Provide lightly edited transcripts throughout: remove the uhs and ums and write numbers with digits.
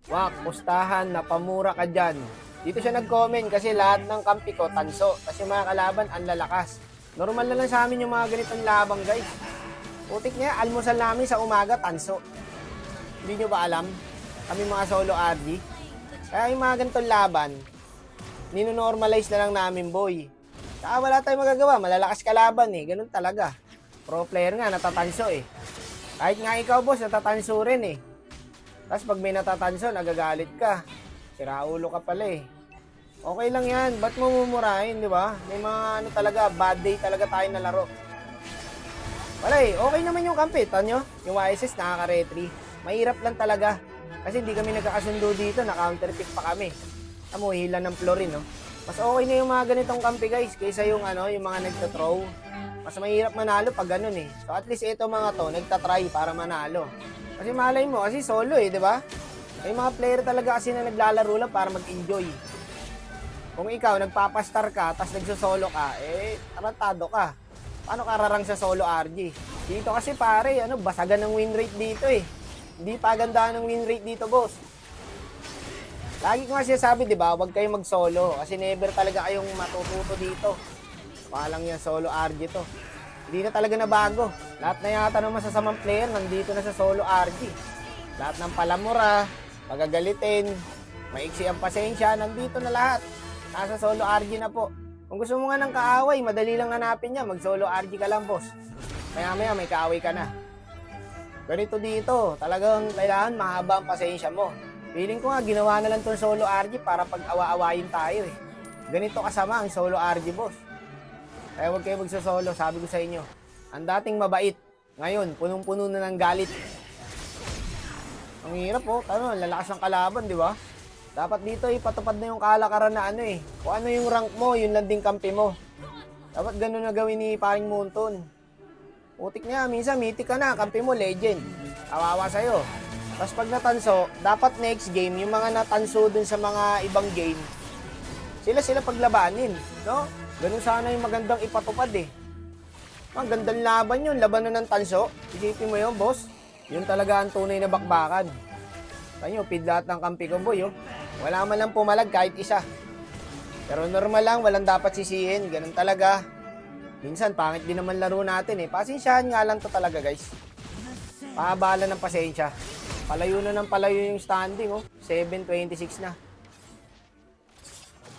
Wak, pustahan, napamura ka dyan. Dito siya nag-comment kasi lahat ng kampi ko tanso. Kasi mga kalaban, ang lalakas. Normal na lang sa amin yung mga ganitong labang, guys. Putik niya, almusal namin sa umaga, tanso. Hindi nyo ba alam? Kami mga solo RD. Kaya yung mga ganitong laban, ninonormalize na lang namin, boy. Saka wala tayong magagawa, malalakas kalaban eh. Ganun talaga. Pro player nga, natatanso eh. Kahit nga ikaw, boss, natatanso rin eh. Tapos pag may natatanso, nagagalit ka. Siraulo ka pala eh. Okay lang yan. Ba't mo mumurahin, di ba? May mga ano talaga, bad day talaga tayo na laro. Wala eh. Okay naman yung kampi. Tanyo, yung YSS nakaka-retry. Mahirap lang talaga. Kasi hindi kami nagkakasundo dito. Na-counterpick pa kami. Amo, hila ng florin, no? Mas okay na yung mga ganitong kampi, guys. Kaysa yung ano, yung mga nagtatrow. Mas mahirap manalo pag ganun eh. So at least ito mga to, nagtatry para manalo. Kasi malay mo, kasi solo eh, di ba? May mga player talaga kasi na naglalaro lang para mag-enjoy. Kung ikaw, nagpapastar ka, tapos nagsosolo ka, eh, tarantado ka. Paano ka rarang sa solo RG? Dito kasi pare, ano, basagan ng win rate dito eh. Hindi pa ganda ng win rate dito, boss. Lagi ko nga sinasabi, di ba, huwag kayong mag-solo. Kasi never talaga kayong matututo dito. Palang yan, solo RG to. Hindi na talaga nabago. Lahat na yata ng masasamang player nandito na sa solo RG. Lahat ng palamura, magagalitin, maiksi ang pasensya, nandito na lahat. Nasa solo RG na po. Kung gusto mo nga ng kaaway, madali lang hanapin niya. Mag-solo RG ka lang, boss. Maya-maya may kaaway ka na. Ganito dito, talagang kailangan mahaba ang pasensya mo. Feeling ko nga, ginawa na lang itong solo RG para pag-awa-awayin tayo eh. Ganito kasama ang solo RG, boss. Kaya huwag kayo magsosolo, sabi ko sa inyo. Ang dating mabait, ngayon, punong-puno na ng galit. Ang hirap po, lalakas ng kalaban, di ba? Dapat dito ipatupad na yung kalakaran na ano eh. Kung ano yung rank mo, yun lang din kampi mo. Dapat ganun na gawin ni Paring Munton. Putik niya, minsan mythic ka na, kampi mo legend. Kawawa sa'yo. Tapos pag natanso, dapat next game, yung mga natanso dun sa mga ibang game, sila paglabanin, no? Ganun sana yung magandang ipatupad eh. Ang gandang laban yun, laban na ng tanso. Isipin mo yun, boss. Yun talaga ang tunay na bakbakan. Tanyo, feed lahat ng kampi ko, boy, oh. Wala man lang pumalag kahit isa. Pero normal lang, walang dapat sisihin. Ganun talaga. Minsan, pangit din naman laro natin eh. Pasensyahan nga lang to talaga, guys. Pahabala ng pasensya. Palayo na ng palayo yung standing, oh. 7-26 na.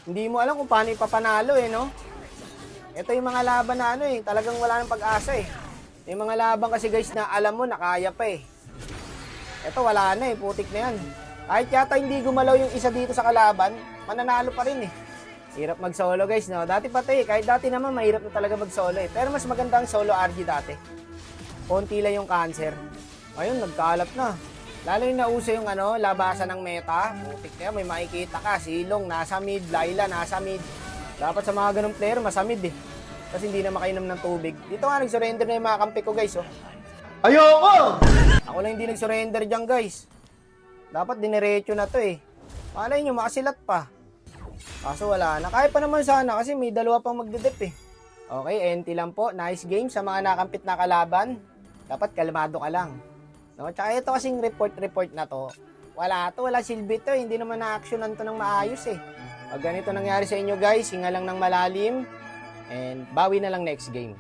Hindi mo alam kung paano ipapanalo eh, no? Ito yung mga laban na ano eh, talagang wala ng pag-asa eh. Yung mga laban kasi guys na alam mo, nakaya pa eh. Ito wala na eh, putik na yan. Kahit yata hindi gumalaw yung isa dito sa kalaban, mananalo pa rin eh. Hirap mag-solo guys, no? Dati pati, kahit dati naman mahirap na talaga mag-solo eh. Pero mas maganda ang solo RG dati. Konti lang yung cancer. Ayun, nagkalat na. Lalo yung nauso yung ano, labasan ng meta. Putik na yan, may makikita ka. Silong, nasa mid. Laila, nasa mid. Dapat sa mga ganong player, masamid eh. Kasi hindi na makainom ng tubig. Dito nga, nag-surrender na yung mga kampi ko guys, oh. Ayoko! Ako lang hindi nag-surrender dyan guys. Dapat diniretso na to eh. Malay nyo, makasilat pa. Kaso wala na. Kaya pa naman sana kasi may dalawa pang magdedep eh. Okay, NT lang po. Nice game sa mga nakampit na kalaban. Dapat kalmado ka lang. No? Tsaka ito kasing report na to. Wala silbi to. Hindi naman na-actionan to ng maayos eh. Pag ganito nangyari sa inyo guys, hinga lang ng malalim. And bawi na lang next game.